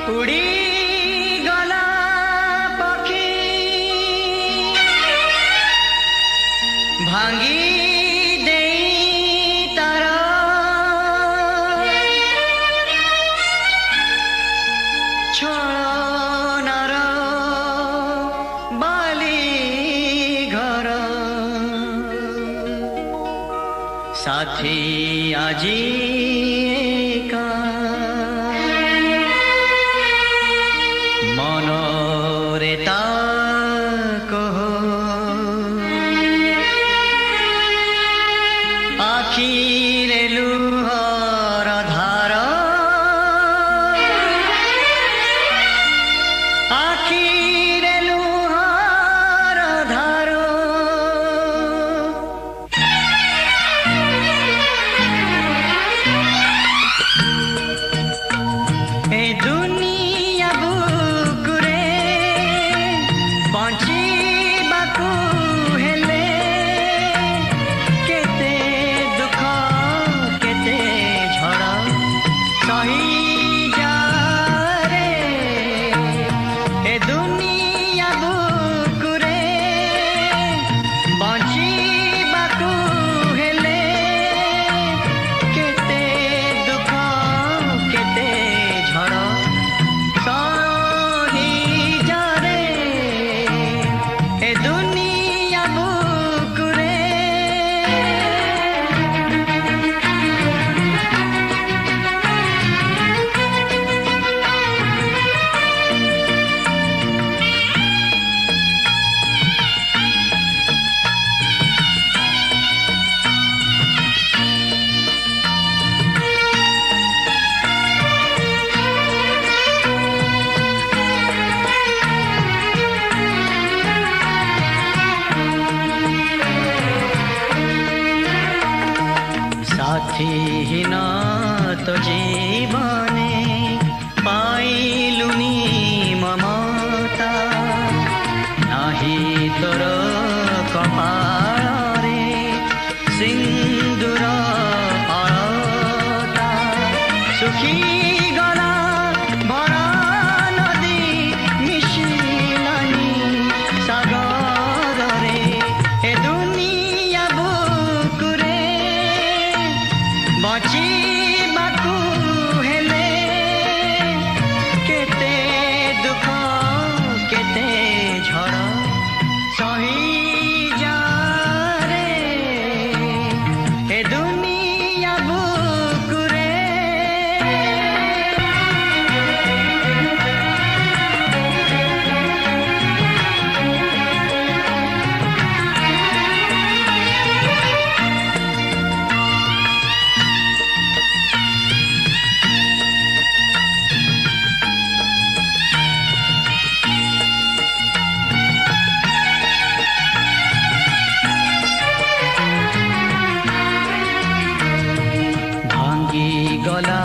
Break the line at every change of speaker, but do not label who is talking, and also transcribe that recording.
उड़ी गला पखी भांगी देई तार छलनार बाली घर साथी आजी एका मनोरे ताकह आखिरे लुहर धार आखिरे लुहर धार ए दुनिया बुकुरे बंचिबाकू हेले केते दुख केते झड़ सही जा रे ए दुनिया बुकुरे बंचिबाकू हेले केते दुख केते झड़ सही जा रे ए दुनिया बुकुरे साथीहीन तो जीवने पाइलुनी ममता नाही तोर कपाळे सिंदूर अलता सुखी गला भरा नदी मिशिलानी सागर रे ए दुनिया बुकुरे बचिबाकू हेले केते दुख केते झड़ सही जा रे ए दुनिया बुकुरे भांगी गला